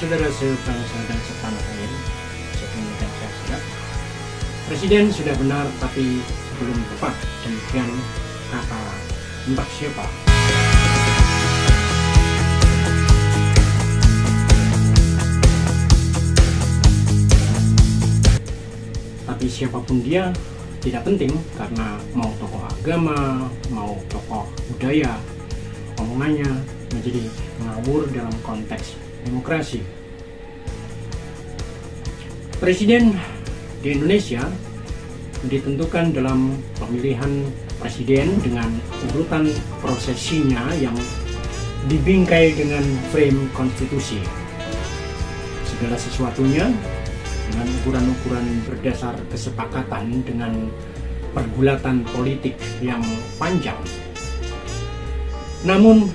Saudara sebangsa dan setanah air, saya inginkan saya siap. Presiden sudah benar tapi belum tepat, demikian kata entah siapa. Tapi siapapun dia tidak penting, karena mau tokoh agama, mau tokoh budaya, omongannya menjadi ngawur dalam konteks demokrasi. Presiden di Indonesia ditentukan dalam pemilihan presiden dengan urutan prosesinya yang dibingkai dengan frame konstitusi. Segala sesuatunya dengan ukuran-ukuran berdasar kesepakatan dengan pergulatan politik yang panjang. Namun,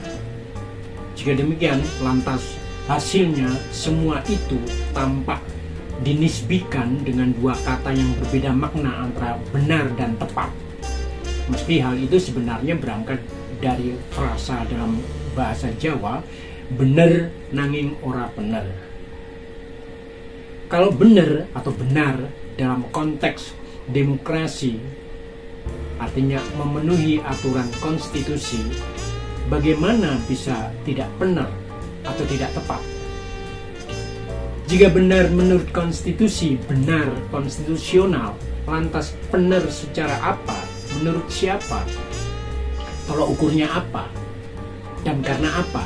jika demikian, lantas hasilnya semua itu tampak dinisbikan dengan dua kata yang berbeda makna antara benar dan tepat. Meski hal itu sebenarnya berangkat dari frasa dalam bahasa Jawa, bener nanging ora bener. Kalau benar atau benar dalam konteks demokrasi artinya memenuhi aturan konstitusi, bagaimana bisa tidak benar atau tidak tepat? Jika benar menurut konstitusi, benar konstitusional, lantas benar secara apa? Menurut siapa? Tolak ukurnya apa? Dan karena apa?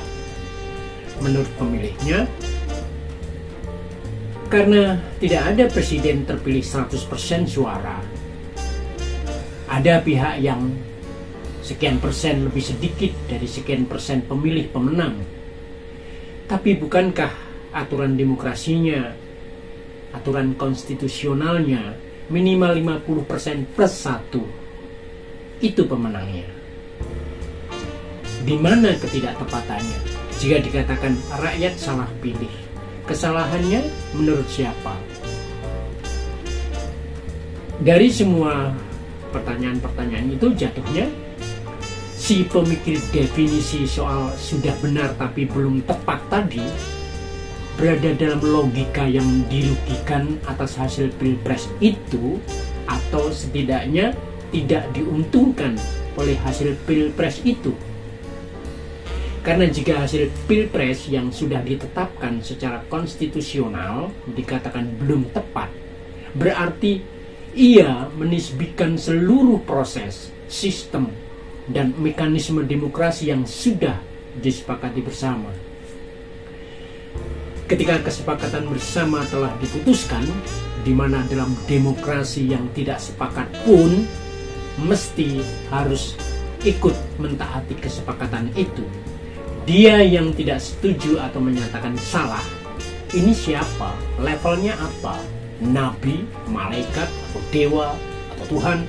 Menurut pemilihnya, karena tidak ada presiden terpilih 100% suara. Ada pihak yang sekian persen lebih sedikit dari sekian persen pemilih pemenang. Tapi bukankah aturan demokrasinya, aturan konstitusionalnya minimal 50% plus 1? Itu pemenangnya. Di mana ketidaktepatannya? Jika dikatakan rakyat salah pilih, kesalahannya menurut siapa? Dari semua pertanyaan-pertanyaan itu jatuhnya si pemikir definisi soal sudah benar tapi belum tepat tadi berada dalam logika yang dirugikan atas hasil pilpres itu, atau setidaknya tidak diuntungkan oleh hasil pilpres itu. Karena jika hasil pilpres yang sudah ditetapkan secara konstitusional dikatakan belum tepat, berarti ia menisbikan seluruh proses, sistem, dan mekanisme demokrasi yang sudah disepakati bersama. Ketika kesepakatan bersama telah diputuskan, di mana dalam demokrasi yang tidak sepakat pun mesti harus ikut mentaati kesepakatan itu. Dia yang tidak setuju atau menyatakan salah, ini siapa? Levelnya apa? Nabi, malaikat, atau dewa, atau Tuhan?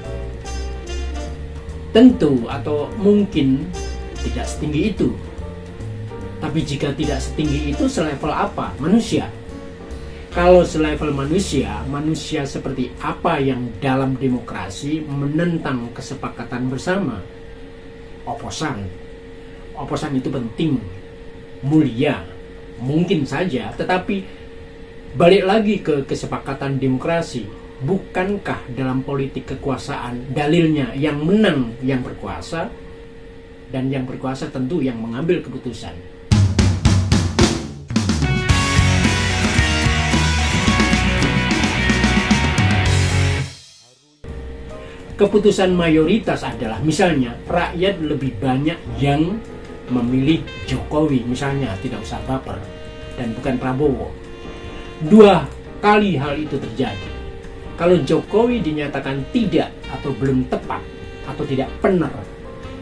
Tentu atau mungkin tidak setinggi itu. Tapi jika tidak setinggi itu, selevel apa? Manusia. Kalau selevel manusia, manusia seperti apa yang dalam demokrasi menentang kesepakatan bersama? Oposan. Oposan itu penting, mulia, mungkin saja, tetapi balik lagi ke kesepakatan demokrasi. Bukankah dalam politik kekuasaan dalilnya yang menang yang berkuasa, dan yang berkuasa tentu yang mengambil keputusan? Keputusan mayoritas adalah misalnya rakyat lebih banyak yang memilih Jokowi, misalnya, tidak usah baper, dan bukan Prabowo. 2 kali hal itu terjadi. Kalau Jokowi dinyatakan tidak atau belum tepat atau tidak benar,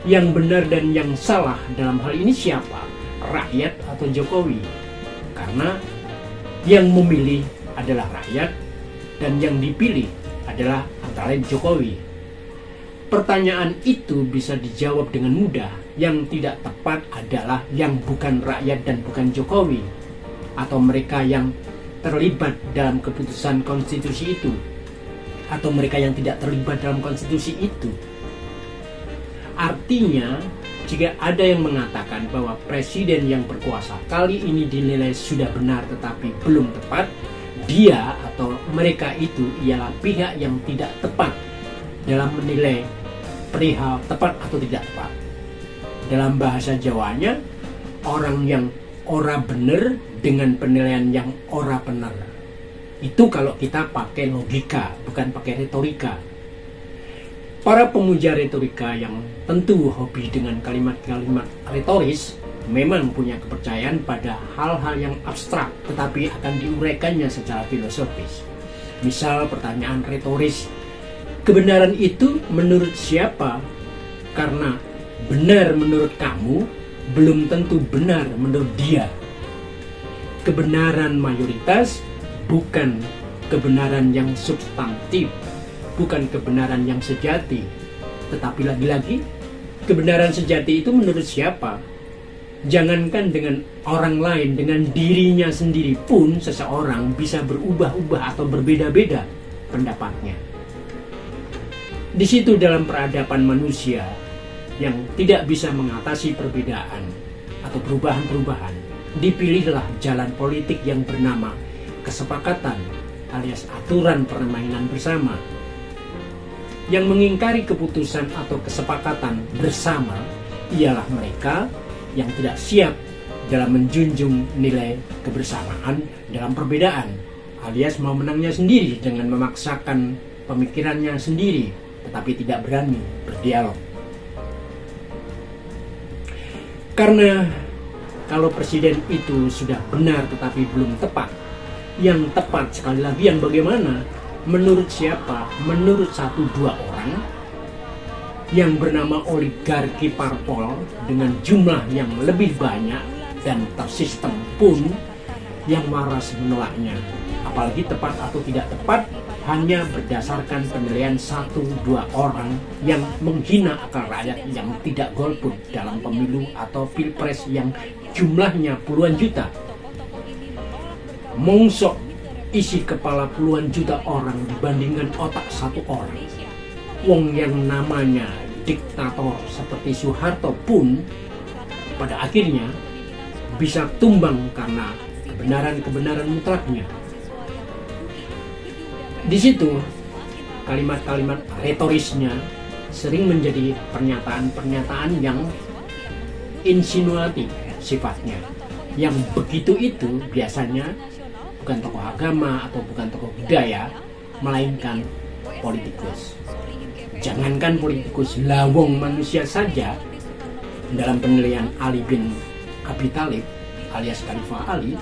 yang benar dan yang salah dalam hal ini siapa? Rakyat atau Jokowi? Karena yang memilih adalah rakyat dan yang dipilih adalah antara lain Jokowi. Pertanyaan itu bisa dijawab dengan mudah. Yang tidak tepat adalah yang bukan rakyat dan bukan Jokowi, atau mereka yang terlibat dalam keputusan konstitusi itu, atau mereka yang tidak terlibat dalam konstitusi itu. Artinya Jika ada yang mengatakan bahwa presiden yang berkuasa kali ini dinilai sudah benar tetapi belum tepat, dia atau mereka itu ialah pihak yang tidak tepat dalam menilai perihal tepat atau tidak tepat. Dalam bahasa Jawanya, orang yang ora bener dengan penilaian yang ora bener. Itu kalau kita pakai logika, bukan pakai retorika. Para pemuja retorika yang tentu hobi dengan kalimat-kalimat retoris memang punya kepercayaan pada hal-hal yang abstrak tetapi akan diuraikannya secara filosofis. Misal pertanyaan retoris, kebenaran itu menurut siapa? Karena benar menurut kamu belum tentu benar menurut dia. Kebenaran mayoritas bukan kebenaran yang substantif, bukan kebenaran yang sejati. Tetapi lagi-lagi, kebenaran sejati itu menurut siapa? Jangankan dengan orang lain, dengan dirinya sendiri pun seseorang bisa berubah-ubah atau berbeda-beda pendapatnya. Di situ dalam peradaban manusia yang tidak bisa mengatasi perbedaan atau perubahan-perubahan, dipilihlah jalan politik yang bernama kesepakatan alias aturan permainan bersama. Yang mengingkari keputusan atau kesepakatan bersama ialah mereka yang tidak siap dalam menjunjung nilai kebersamaan dalam perbedaan, alias mau menangnya sendiri dengan memaksakan pemikirannya sendiri, tetapi tidak berani berdialog. Karena kalau presiden itu sudah benar tetapi belum tepat, yang tepat sekali lagi yang bagaimana? Menurut siapa? Menurut 1-2 orang yang bernama oligarki parpol dengan jumlah yang lebih banyak dan tersistem pun yang waras menolaknya. Apalagi tepat atau tidak tepat hanya berdasarkan penilaian 1-2 orang yang menghina akal rakyat yang tidak golput dalam pemilu atau pilpres yang jumlahnya puluhan juta. Mongsok isi kepala puluhan juta orang dibandingkan otak 1 orang. Wong yang namanya diktator seperti Soeharto pun pada akhirnya bisa tumbang karena kebenaran-kebenaran mutlaknya. Di situ kalimat-kalimat retorisnya sering menjadi pernyataan-pernyataan yang insinuatif sifatnya. Yang begitu itu biasanya bukan tokoh agama atau bukan tokoh budaya, melainkan politikus. Jangankan politikus, lawong manusia saja dalam penilaian Ali bin Abi Thalib alias Khalifah Ali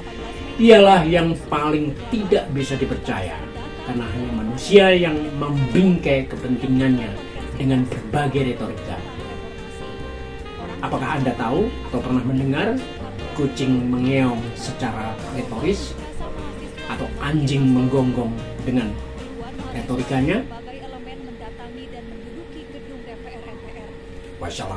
ialah yang paling tidak bisa dipercaya karena hanya manusia yang membingkai kepentingannya dengan berbagai retorika. Apakah Anda tahu atau pernah mendengar kucing mengeong secara retoris atau anjing menggonggong dengan retorikanya? Wassalam.